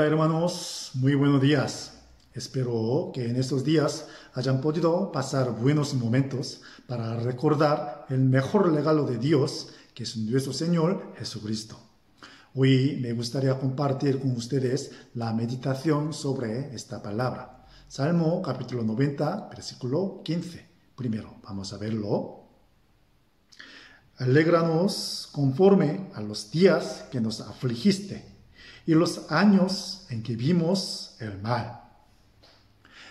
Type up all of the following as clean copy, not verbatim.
Hola hermanos, muy buenos días. Espero que en estos días hayan podido pasar buenos momentos para recordar el mejor regalo de Dios, que es nuestro Señor Jesucristo. Hoy me gustaría compartir con ustedes la meditación sobre esta palabra. Salmo capítulo 90, versículo 15. Primero, vamos a verlo. Alégranos conforme a los días que nos afligiste y los años en que vimos el mal.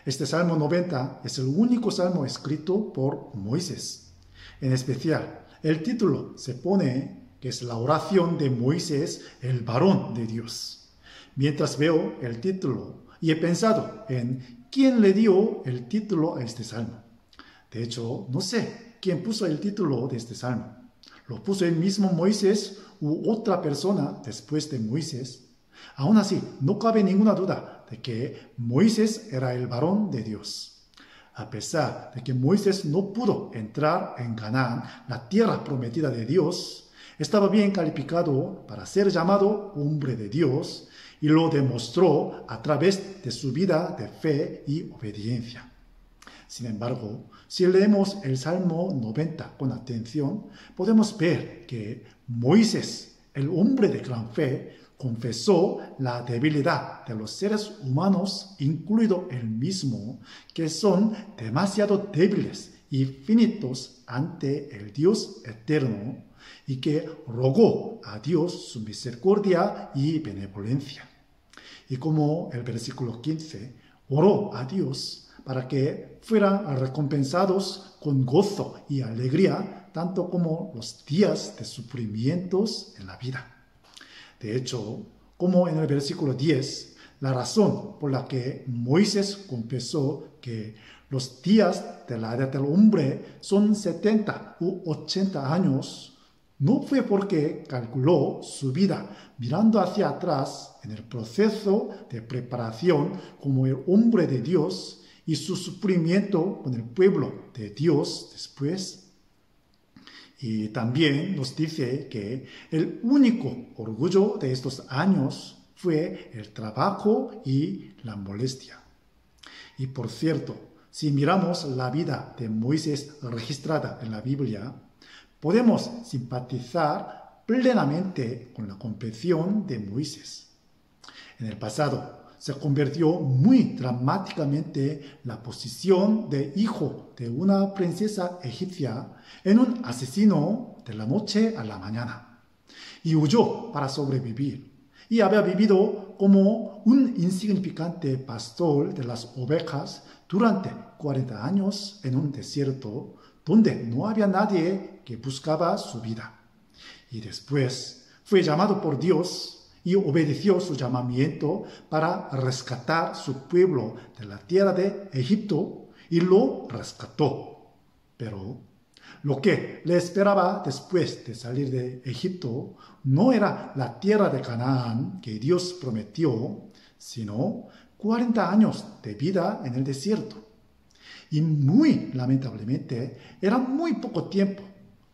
Este Salmo 90 es el único salmo escrito por Moisés. En especial, el título se pone que es la oración de Moisés, el varón de Dios. Mientras veo el título y he pensado en quién le dio el título a este salmo. De hecho, no sé quién puso el título de este salmo. ¿Lo puso el mismo Moisés u otra persona después de Moisés? Aún así, no cabe ninguna duda de que Moisés era el varón de Dios. A pesar de que Moisés no pudo entrar en Canaán, la tierra prometida de Dios, estaba bien calificado para ser llamado hombre de Dios y lo demostró a través de su vida de fe y obediencia. Sin embargo, si leemos el Salmo 90 con atención, podemos ver que Moisés, el hombre de gran fe, confesó la debilidad de los seres humanos, incluido él mismo, que son demasiado débiles y finitos ante el Dios eterno, y que rogó a Dios su misericordia y benevolencia. Y como el versículo 15 oró a Dios para que fueran recompensados con gozo y alegría, tanto como los días de sufrimientos en la vida. De hecho, como en el versículo 10, la razón por la que Moisés confesó que los días de la edad del hombre son 70 u 80 años, no fue porque calculó su vida mirando hacia atrás en el proceso de preparación como el hombre de Dios y su sufrimiento con el pueblo de Dios después. Y también nos dice que el único orgullo de estos años fue el trabajo y la molestia. Y por cierto, si miramos la vida de Moisés registrada en la Biblia, podemos simpatizar plenamente con la confesión de Moisés. En el pasado, se convirtió muy dramáticamente la posición de hijo de una princesa egipcia en un asesino de la noche a la mañana. Y huyó para sobrevivir. Y había vivido como un insignificante pastor de las ovejas durante 40 años en un desierto donde no había nadie que buscaba su vida. Y después fue llamado por Dios y obedeció su llamamiento para rescatar su pueblo de la tierra de Egipto y lo rescató. Pero lo que le esperaba después de salir de Egipto no era la tierra de Canaán que Dios prometió, sino 40 años de vida en el desierto. Y muy lamentablemente era muy poco tiempo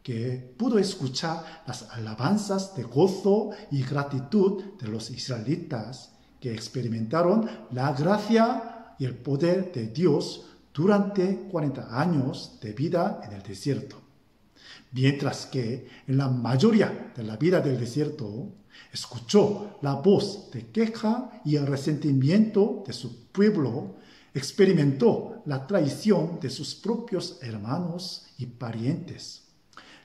que pudo escuchar las alabanzas de gozo y gratitud de los israelitas que experimentaron la gracia y el poder de Dios durante 40 años de vida en el desierto. Mientras que en la mayoría de la vida del desierto escuchó la voz de queja y el resentimiento de su pueblo, experimentó la traición de sus propios hermanos y parientes.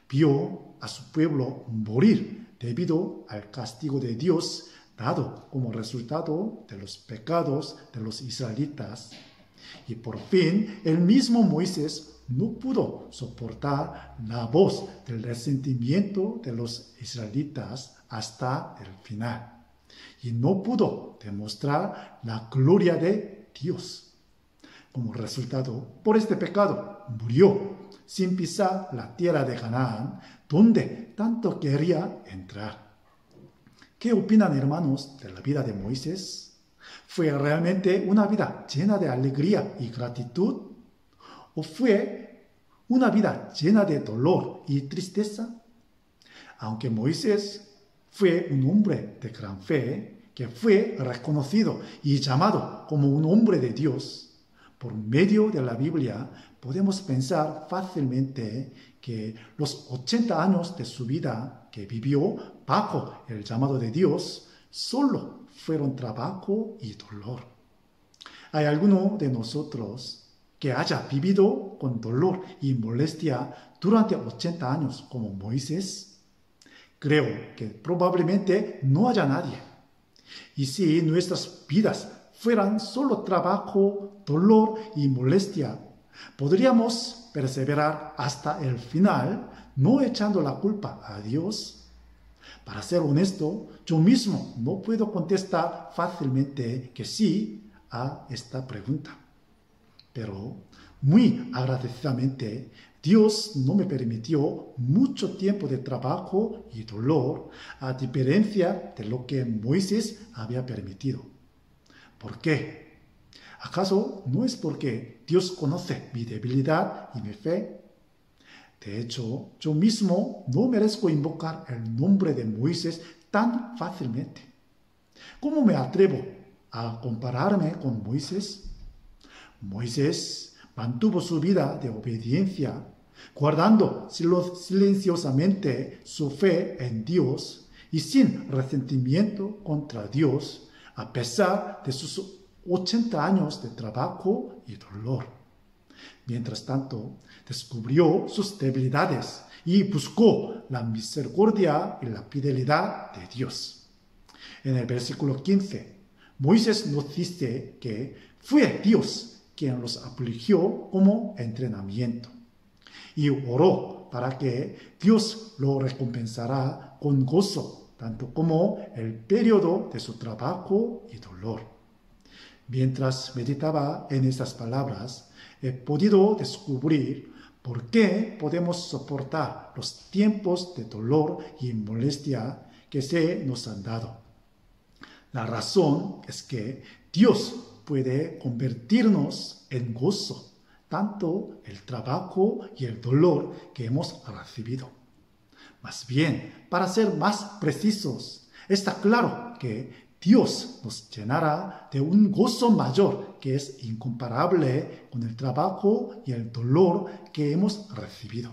Vio a su pueblo morir debido al castigo de Dios dado como resultado de los pecados de los israelitas. Y por fin, el mismo Moisés no pudo soportar la voz del resentimiento de los israelitas hasta el final. Y no pudo demostrar la gloria de Dios. Como resultado, por este pecado, murió sin pisar la tierra de Canaán, donde tanto quería entrar. ¿Qué opinan, hermanos, de la vida de Moisés? ¿Fue realmente una vida llena de alegría y gratitud? ¿O fue una vida llena de dolor y tristeza? Aunque Moisés fue un hombre de gran fe, que fue reconocido y llamado como un hombre de Dios, por medio de la Biblia podemos pensar fácilmente que los 80 años de su vida que vivió bajo el llamado de Dios solo fueron trabajo y dolor. ¿Hay alguno de nosotros que haya vivido con dolor y molestia durante 80 años como Moisés? Creo que probablemente no haya nadie. Y si nuestras vidas fueran solo trabajo, dolor y molestia, podríamos perseverar hasta el final, no echando la culpa a Dios. Para ser honesto, yo mismo no puedo contestar fácilmente que sí a esta pregunta. Pero muy agradecidamente, Dios no me permitió mucho tiempo de trabajo y dolor, a diferencia de lo que Moisés había permitido. ¿Por qué? ¿Acaso no es porque Dios conoce mi debilidad y mi fe? De hecho, yo mismo no merezco invocar el nombre de Moisés tan fácilmente. ¿Cómo me atrevo a compararme con Moisés? Moisés mantuvo su vida de obediencia, guardando silenciosamente su fe en Dios y sin resentimiento contra Dios, a pesar de sus 80 años de trabajo y dolor. Mientras tanto, descubrió sus debilidades y buscó la misericordia y la fidelidad de Dios. En el versículo 15, Moisés nos dice que fue Dios quien los afligió como entrenamiento y oró para que Dios lo recompensara con gozo, tanto como el periodo de su trabajo y dolor. Mientras meditaba en estas palabras, he podido descubrir por qué podemos soportar los tiempos de dolor y molestia que se nos han dado. La razón es que Dios puede convertirnos en gozo, tanto el trabajo y el dolor que hemos recibido. Más bien, para ser más precisos, está claro que Dios nos llenará de un gozo mayor que es incomparable con el trabajo y el dolor que hemos recibido.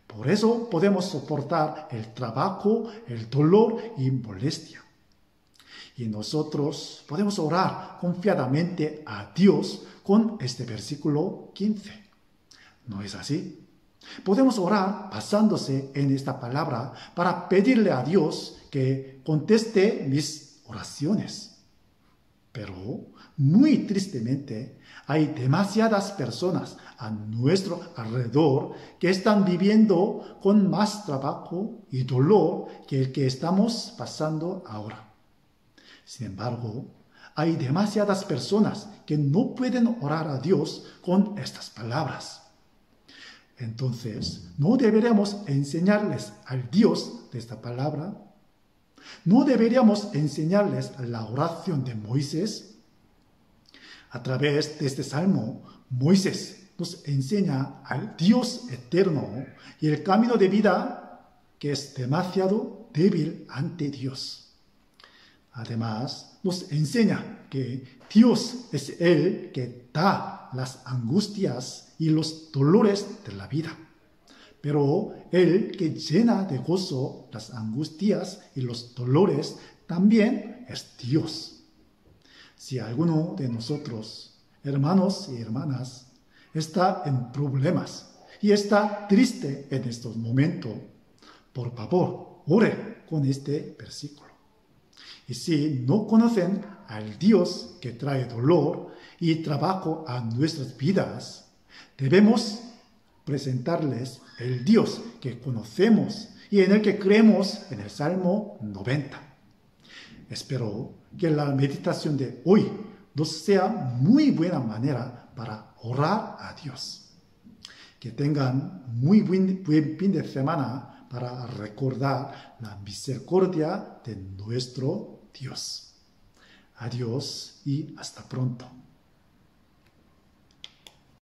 Por eso podemos soportar el trabajo, el dolor y molestia. Y nosotros podemos orar confiadamente a Dios con este versículo 15. ¿No es así? Podemos orar basándose en esta palabra para pedirle a Dios que conteste mis oraciones. Pero, muy tristemente, hay demasiadas personas a nuestro alrededor que están viviendo con más trabajo y dolor que el que estamos pasando ahora. Sin embargo, hay demasiadas personas que no pueden orar a Dios con estas palabras. Entonces, ¿no deberíamos enseñarles al Dios de esta palabra? ¿No deberíamos enseñarles la oración de Moisés? A través de este salmo, Moisés nos enseña al Dios eterno y el camino de vida que es demasiado débil ante Dios. Además, nos enseña que Dios es el que da las angustias y los dolores de la vida, pero el que llena de gozo las angustias y los dolores también es Dios. Si alguno de nosotros, hermanos y hermanas, está en problemas y está triste en estos momentos, por favor, ore con este versículo. Y si no conocen al Dios que trae dolor y trabajo a nuestras vidas, debemos presentarles el Dios que conocemos y en el que creemos en el Salmo 90. Espero que la meditación de hoy nos sea muy buena manera para orar a Dios. Que tengan muy buen fin de semana para recordar la misericordia de nuestro Dios. Adiós y hasta pronto.